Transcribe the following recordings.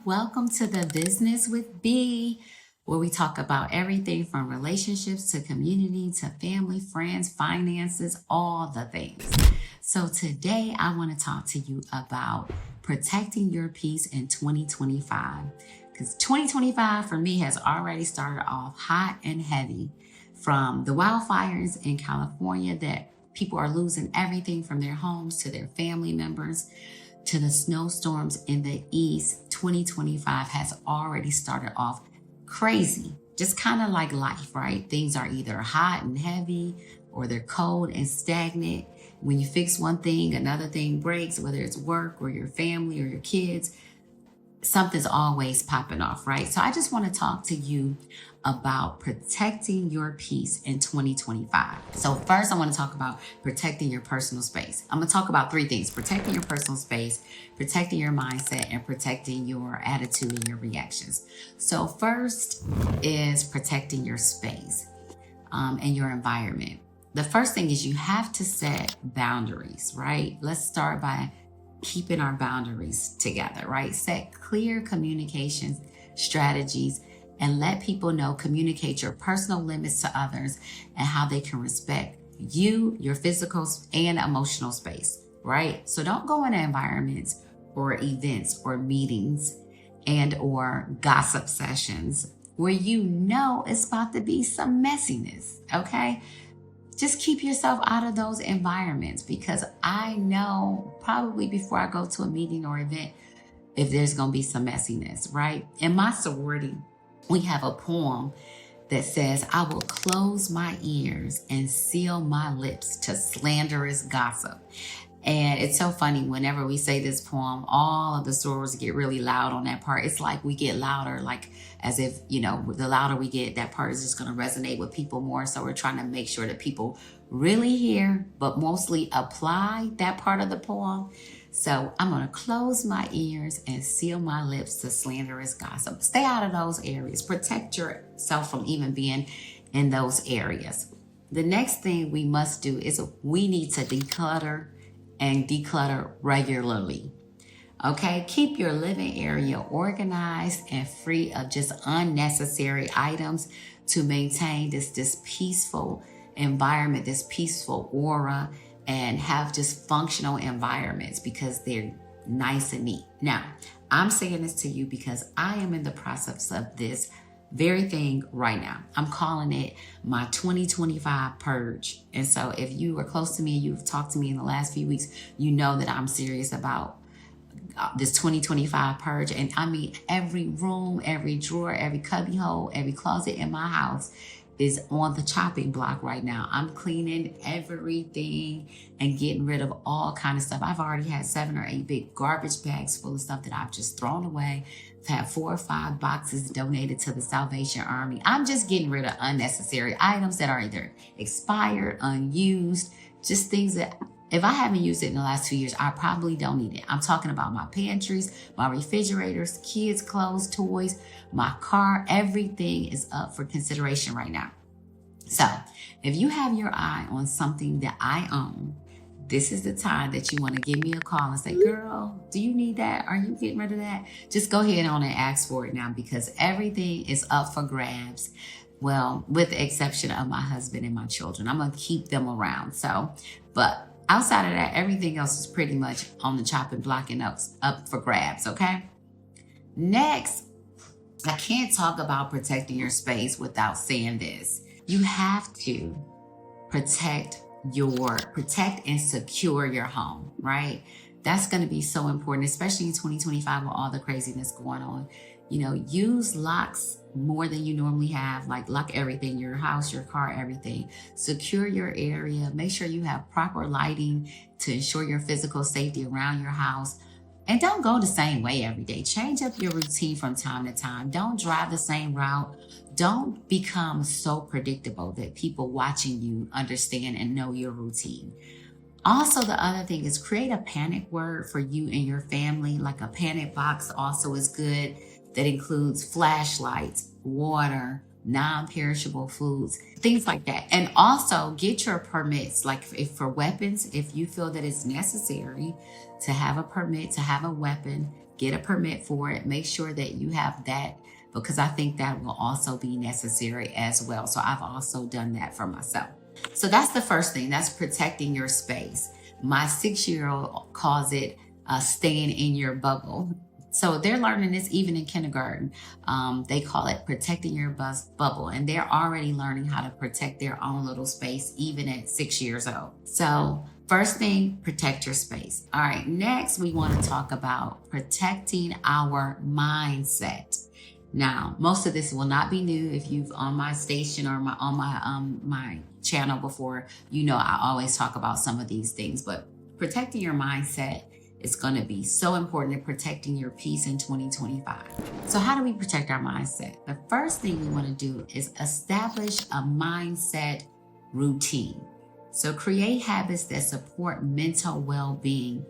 Welcome to the Business with B, where we talk about everything from relationships to community to family, friends, finances, all the things. So today I want to talk to you about protecting your peace in 2025. Because 2025 for me has already started off hot and heavy, from the wildfires in California that people are losing everything from their homes to their family members, to the snowstorms in the east. 2025 has already started off crazy, just kind of like life, right? Things are either hot and heavy or they're cold and stagnant. When you fix one thing, another thing breaks, whether it's work or your family or your kids. Something's always popping off, right? So I just want to talk to you about protecting your peace in 2025. So first I want to talk about protecting your personal space. I'm going to talk about three things: protecting your personal space, protecting your mindset, and protecting your attitude and your reactions. So first is protecting your space and your environment. The first thing is you have to set boundaries, right? Let's start by keeping our boundaries together, right? Set clear communication strategies and let people know, communicate your personal limits to others and how they can respect you, your physical and emotional space, right? So don't go into environments or events or meetings and or gossip sessions where you know it's about to be some messiness, okay? Just keep yourself out of those environments, because I know probably before I go to a meeting or event if there's going to be some messiness, right? In my sorority, we have a poem that says, "I will close my ears and seal my lips to slanderous gossip." And it's so funny, whenever we say this poem, all of the sorors get really loud on that part. It's like we get louder, like as if, you know, the louder we get, that part is just going to resonate with people more. So we're trying to make sure that people really hear, but mostly apply that part of the poem. So I'm going to close my ears and seal my lips to slanderous gossip. Stay out of those areas. Protect yourself from even being in those areas. The next thing we must do is we need to declutter and declutter regularly. Okay, keep your living area organized and free of just unnecessary items to maintain this peaceful environment, this peaceful aura, and have just functional environments because they're nice and neat. Now, I'm saying this to you because I am in the process of this very thing right now. I'm calling it my 2025 purge. And so if you are close to me and you've talked to me in the last few weeks, you know that I'm serious about this 2025 purge. And I mean, every room, every drawer, every cubby hole, every closet in my house is on the chopping block right now. I'm cleaning everything and getting rid of all kind of stuff. I've already had 7 or 8 big garbage bags full of stuff that I've just thrown away. I've had 4 or 5 boxes donated to the Salvation Army. I'm just getting rid of unnecessary items that are either expired, unused, just things that if I haven't used it in the last 2 years, I probably don't need it. I'm talking about my pantries, my refrigerators, kids' clothes, toys, my car. Everything is up for consideration right now. So if you have your eye on something that I own, this is the time that you want to give me a call and say, "Girl, do you need that? Are you getting rid of that?" Just go ahead on and ask for it now, because everything is up for grabs. Well, with the exception of my husband and my children. I'm going to keep them around. But outside of that, everything else is pretty much on the chopping block and up for grabs, okay? Next, I can't talk about protecting your space without saying this. You have to protect and secure your home, right? That's going to be so important, especially in 2025 with all the craziness going on. You know, use locks more than you normally have, like lock everything, your house, your car, everything. Secure your area. Make sure you have proper lighting to ensure your physical safety around your house. And don't go the same way every day. Change up your routine from time to time. Don't drive the same route. Don't become so predictable that people watching you understand and know your routine. Also, the other thing is create a panic word for you and your family. Like a panic box also is good. That includes flashlights, water, non-perishable foods, things like that. And also get your permits, like if for weapons, if you feel that it's necessary to have a permit to have a weapon, get a permit for it. Make sure that you have that, because I think that will also be necessary as well. So I've also done that for myself. So that's the first thing, that's protecting your space. My 6-year-old calls it staying in your bubble. So they're learning this even in kindergarten. They call it protecting your bubble, and they're already learning how to protect their own little space even at 6 years old. So first thing, protect your space. All right, next we want to talk about protecting our mindset. Now, most of this will not be new. If you've on my station or my channel before, you know I always talk about some of these things, but protecting your mindset is going to be so important in protecting your peace in 2025. So how do we protect our mindset? The first thing we want to do is establish a mindset routine. So create habits that support mental well-being.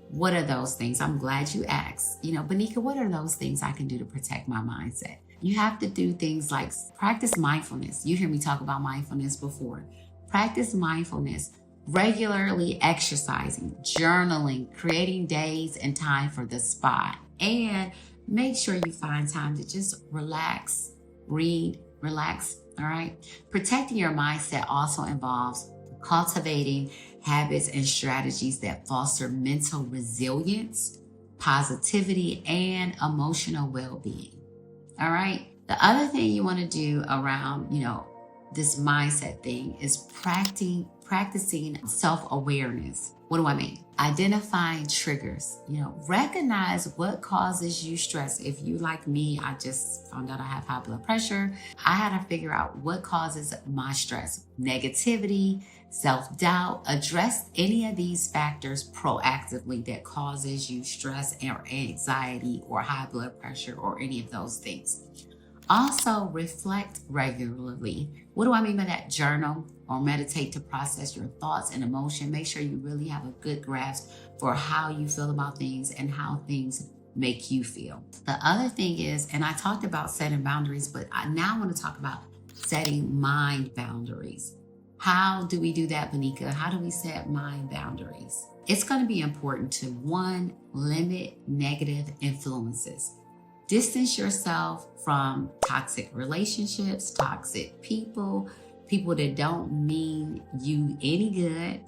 What are those things? I'm glad you asked. Bonika, what are those things I can do to protect my mindset? You have to do things like practice mindfulness. You hear me talk about mindfulness before. Practice mindfulness, regularly exercising, journaling, creating days and time for the spa, and make sure you find time to just relax, read, relax. All right. Protecting your mindset also involves cultivating habits and strategies that foster mental resilience, positivity, and emotional well-being. All right. The other thing you want to do around, this mindset thing is practicing self-awareness. What do I mean? Identifying triggers. Recognize what causes you stress. If you like me, I just found out I have high blood pressure. I had to figure out what causes my stress. Negativity, self-doubt. Address any of these factors proactively that causes you stress or anxiety or high blood pressure or any of those things. Also, reflect regularly. What do I mean by that? Journal or meditate to process your thoughts and emotion. Make sure you really have a good grasp for how you feel about things and how things make you feel. The other thing is, and I talked about setting boundaries, but I now want to talk about setting mind boundaries. How do we do that, Bonika? How do we set mind boundaries? It's going to be important to, 1, limit negative influences. Distance yourself from toxic relationships, toxic people that don't mean you any good,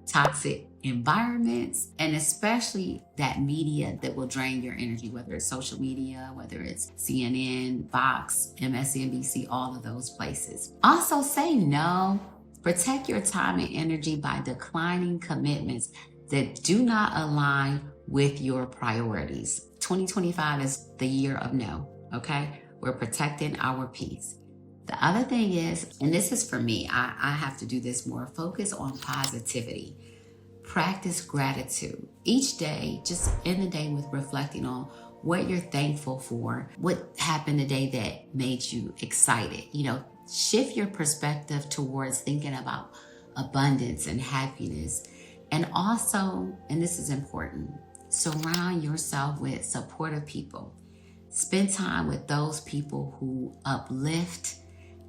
toxic environments, and especially that media that will drain your energy, whether it's social media, whether it's CNN, Fox, MSNBC, all of those places. Also, say no. Protect your time and energy by declining commitments that do not align with your priorities. 2025 is the year of no, okay? We're protecting our peace. The other thing is, and this is for me, I have to do this more, focus on positivity. Practice gratitude. Each day, just end the day with reflecting on what you're thankful for, what happened today that made you excited. Shift your perspective towards thinking about abundance and happiness. And also, and this is important, surround yourself with supportive people. Spend time with those people who uplift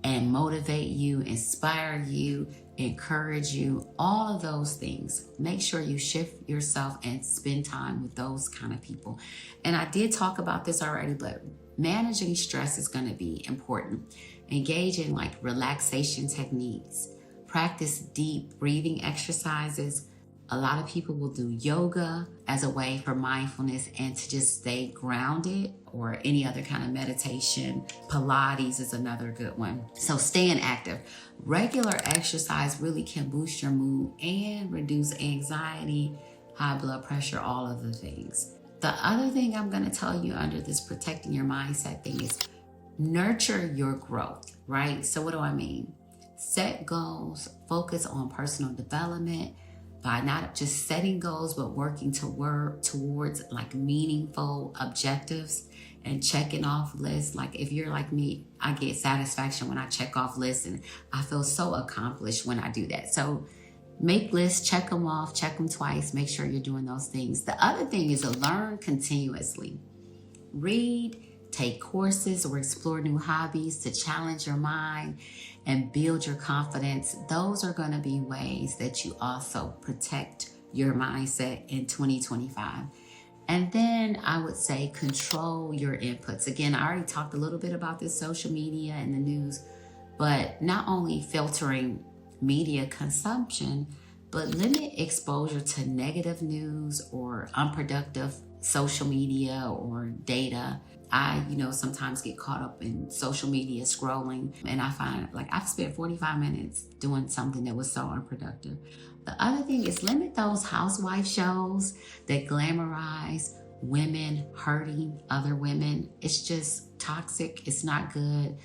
and motivate you, inspire you, encourage you, all of those things. Make sure you shift yourself and spend time with those kind of people. And I did talk about this already, but managing stress is going to be important. Engage in relaxation techniques. Practice deep breathing exercises. A lot of people will do yoga as a way for mindfulness and to just stay grounded, or any other kind of meditation. Pilates is another good one. So staying active. Regular exercise really can boost your mood and reduce anxiety, high blood pressure, all of the things. The other thing I'm going to tell you under this protecting your mindset thing is nurture your growth, right? So what do I mean? Set goals, focus on personal development, by not just setting goals, but working to work towards meaningful objectives and checking off lists. If you're like me, I get satisfaction when I check off lists, and I feel so accomplished when I do that. So make lists, check them off, check them twice, make sure you're doing those things. The other thing is to learn continuously. Read, take courses, or explore new hobbies to challenge your mind and build your confidence. Those are going to be ways that you also protect your mindset in 2025. And then I would say control your inputs. Again, I already talked a little bit about this social media and the news, but not only filtering media consumption, but limit exposure to negative news or unproductive social media or data. I, sometimes get caught up in social media scrolling, and I find like I've spent 45 minutes doing something that was so unproductive. The other thing is limit those housewife shows that glamorize women hurting other women. It's just toxic. It's not good.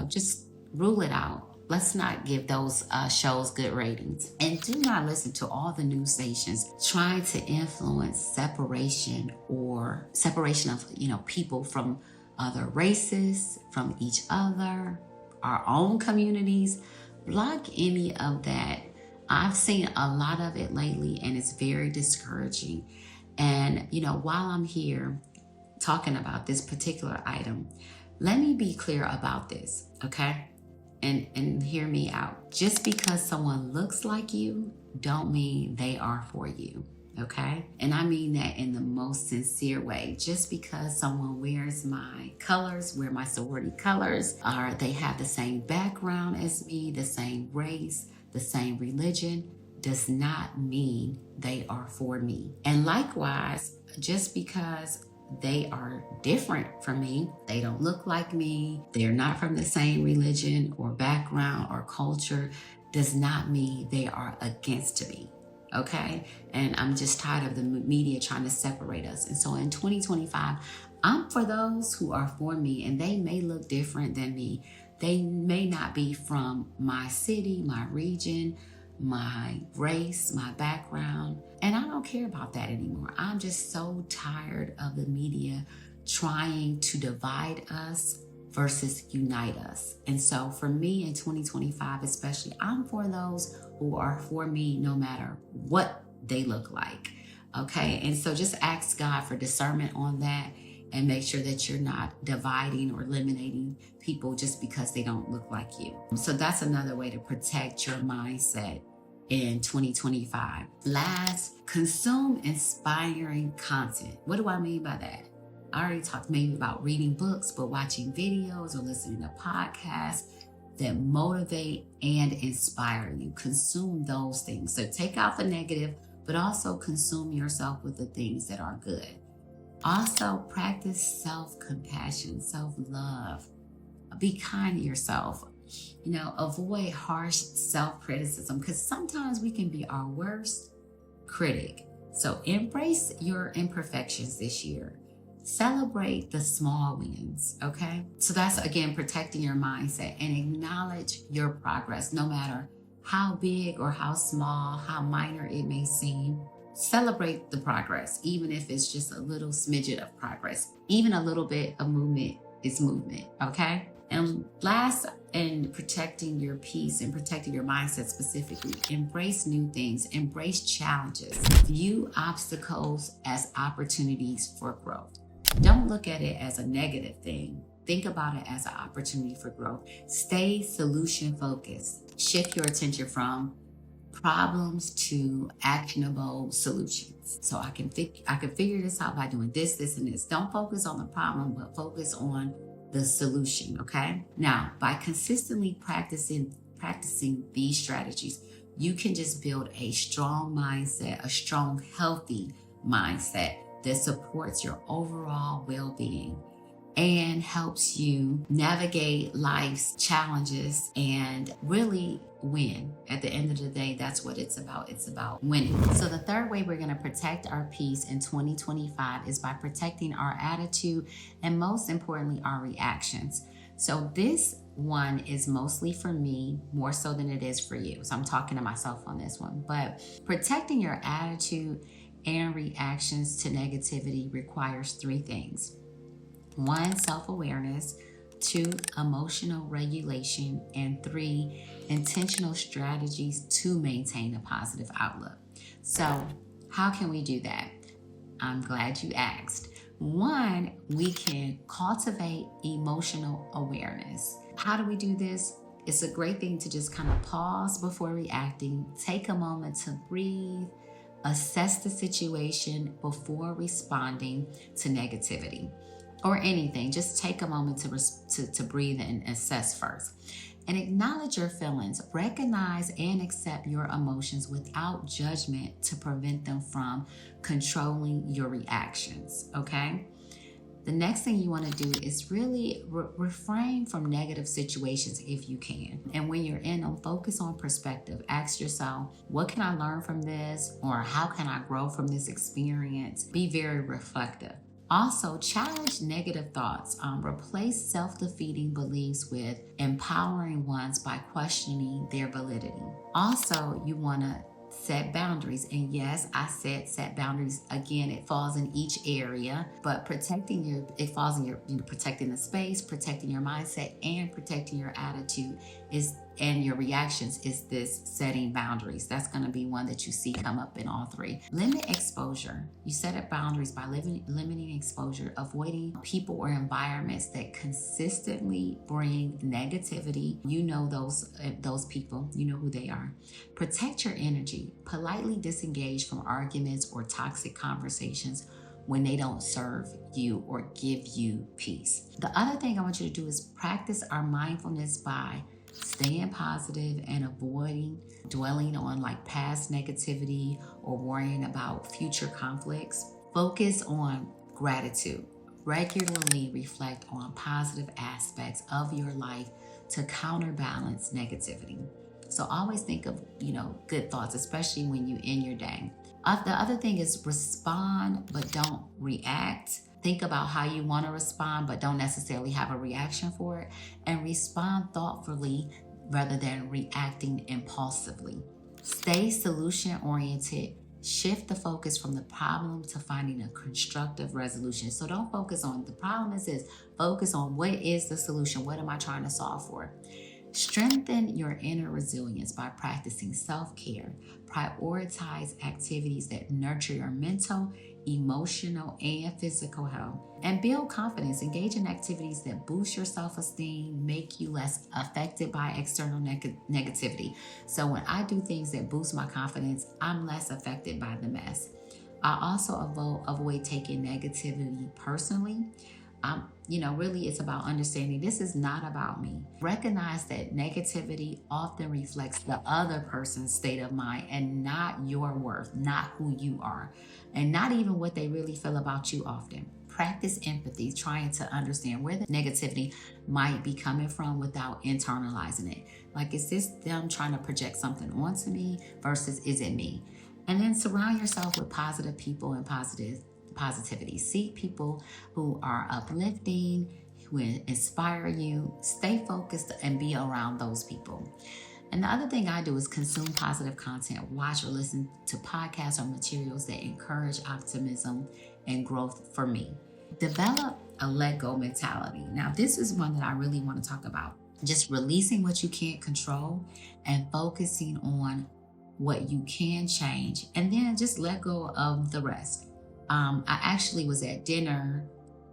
Just rule it out. Let's not give those shows good ratings. And do not listen to all the news stations trying to influence separation of, people from other races, from each other, our own communities. Block any of that. I've seen a lot of it lately, and it's very discouraging. And, while I'm here talking about this particular item, let me be clear about this, okay? And hear me out. Just because someone looks like you, don't mean they are for you, okay? And I mean that in the most sincere way. Just because someone wears my colors, wear my sorority colors, or they have the same background as me, the same race, the same religion, does not mean they are for me. And likewise, just because they are different from me, they don't look like me, they're not from the same religion or background or culture, does not mean they are against me. Okay? And I'm just tired of the media trying to separate us. And so in 2025, I'm for those who are for me, and they may look different than me. They may not be from my city, my region, my race, my background, and I don't care about that anymore. I'm just so tired of the media trying to divide us versus unite us. And so for me in 2025 especially, I'm for those who are for me no matter what they look like. Okay, and so just ask God for discernment on that, and make sure that you're not dividing or eliminating people just because they don't look like you. So that's another way to protect your mindset in 2025. Last, consume inspiring content. What do I mean by that? I already talked maybe about reading books, but watching videos or listening to podcasts that motivate and inspire you. Consume those things. So take out the negative, but also consume yourself with the things that are good. Also, practice self-compassion, self-love. Be kind to yourself. Avoid harsh self-criticism, because sometimes we can be our worst critic. So embrace your imperfections this year. Celebrate the small wins, okay? So that's, again, protecting your mindset, and acknowledge your progress, no matter how big or how small, how minor it may seem. Celebrate the progress, even if it's just a little smidget of progress. Even a little bit of movement is movement, okay? And last, in protecting your peace and protecting your mindset specifically, embrace new things, embrace challenges. View obstacles as opportunities for growth. Don't look at it as a negative thing. Think about it as an opportunity for growth. Stay solution focused. Shift your attention from problems to actionable solutions. So I can figure this out by doing this, and this. Don't focus on the problem, but focus on the solution, okay? Now, by consistently practicing these strategies, you can just build a strong mindset, a strong, healthy mindset that supports your overall well-being and helps you navigate life's challenges and really win. At the end of the day, that's what it's about. It's about winning. So the third way we're going to protect our peace in 2025 is by protecting our attitude, and most importantly, our reactions. So this one is mostly for me, more so than it is for you. So I'm talking to myself on this one. But protecting your attitude and reactions to negativity requires three things. 1, self-awareness. 2, emotional regulation. And 3, intentional strategies to maintain a positive outlook. So how can we do that? I'm glad you asked. 1, we can cultivate emotional awareness. How do we do this? It's a great thing to just kind of pause before reacting, take a moment to breathe, Assess the situation before responding to negativity or anything. Just take a moment to breathe and assess first. And acknowledge your feelings. Recognize and accept your emotions without judgment to prevent them from controlling your reactions, okay? The next thing you want to do is really refrain from negative situations if you can. And when you're in them, focus on perspective. Ask yourself, what can I learn from this? Or how can I grow from this experience? Be very reflective. Also, challenge negative thoughts. Replace self-defeating beliefs with empowering ones by questioning their validity. Also, you want to set boundaries. And yes, I said set boundaries. Again, it falls in each area, but it falls in your, protecting the space, protecting your mindset, and protecting your attitude and your reactions is this setting boundaries. That's going to be one that you see come up in all three. Limit exposure. You set up boundaries by limiting exposure, avoiding people or environments that consistently bring negativity. You know those people, you know who they are. Protect your energy. Politely disengage from arguments or toxic conversations when they don't serve you or give you peace. The other thing I want you to do is practice our mindfulness by staying positive and avoiding dwelling on like past negativity or worrying about future conflicts. Focus on gratitude. Regularly reflect on positive aspects of your life to counterbalance negativity. So always think of, good thoughts, especially when you end your day. The other thing is respond, but don't react. Think about how you want to respond, but don't necessarily have a reaction for it. And respond thoughtfully rather than reacting impulsively. Stay solution-oriented. Shift the focus from the problem to finding a constructive resolution. So don't focus on the problem is this. Focus on what is the solution? What am I trying to solve for? Strengthen your inner resilience by practicing self-care. Prioritize activities that nurture your mental, emotional, and physical health. And build confidence. Engage in activities that boost your self-esteem, make you less affected by external negativity. So when I do things that boost my confidence, I'm less affected by the mess. I also avoid taking negativity personally. Really it's about understanding this is not about me. Recognize that negativity often reflects the other person's state of mind and not your worth, not who you are, and not even what they really feel about you often. Practice empathy, trying to understand where the negativity might be coming from without internalizing it. Like, is this them trying to project something onto me versus is it me? And then surround yourself with positive people and positivity. Seek people who are uplifting, who inspire you. Stay focused and be around those people. And the other thing I do is consume positive content. Watch or listen to podcasts or materials that encourage optimism and growth for me. Develop a let go mentality. Now, this is one that I really want to talk about. Just releasing what you can't control and focusing on what you can change, and then just let go of the rest. I actually was at dinner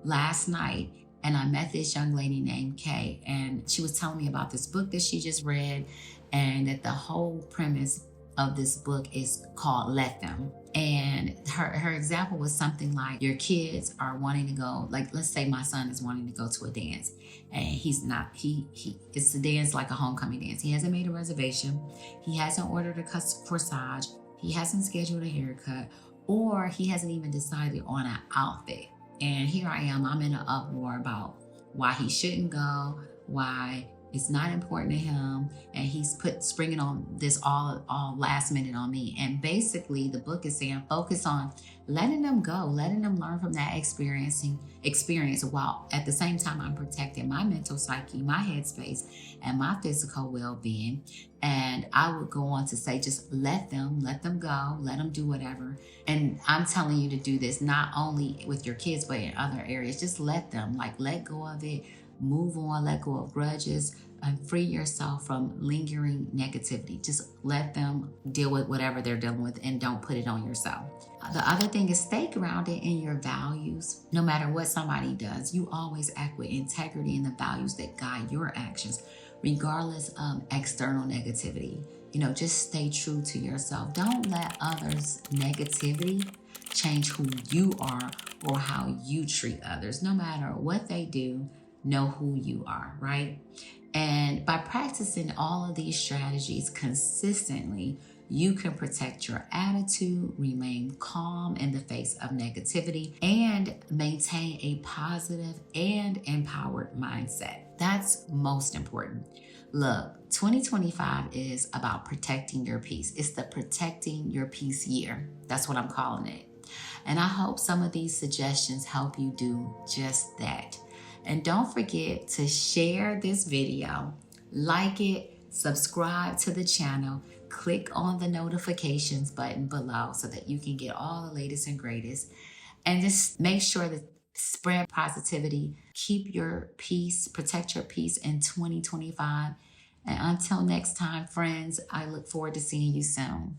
last night and I met this young lady named Kay, and she was telling me about this book that she just read, and that the whole premise of this book is called Let Them. And her example was something like, your kids are wanting to go, like, let's say my son is wanting to go to a dance, and it's a dance like a homecoming dance. He hasn't made a reservation. He hasn't ordered a corsage. He hasn't scheduled a haircut, or he hasn't even decided on an outfit. And here I am, I'm in an uproar about why he shouldn't go, why it's not important to him, and he's springing on this all last minute on me. And basically the book is saying focus on letting them go, letting them learn from that experience, while at the same time I'm protecting my mental psyche, my headspace, and my physical well-being. And I would go on to say, just let them go, let them do whatever. And I'm telling you to do this not only with your kids, but in other areas. Just let them, let go of it, move on, let go of grudges, and free yourself from lingering negativity. Just let them deal with whatever they're dealing with and don't put it on yourself. The other thing is stay grounded in your values. No matter what somebody does, you always act with integrity in the values that guide your actions, regardless of external negativity. just stay true to yourself. Don't let others' negativity change who you are or how you treat others. No matter what they do, know who you are, right? And by practicing all of these strategies consistently, you can protect your attitude, remain calm in the face of negativity, and maintain a positive and empowered mindset. That's most important. Look, 2025 is about protecting your peace. It's the protecting your peace year. That's what I'm calling it. And I hope some of these suggestions help you do just that. And don't forget to share this video, like it, subscribe to the channel, click on the notifications button below so that you can get all the latest and greatest. And just make sure that spread positivity, keep your peace, protect your peace in 2025. And until next time, friends, I look forward to seeing you soon.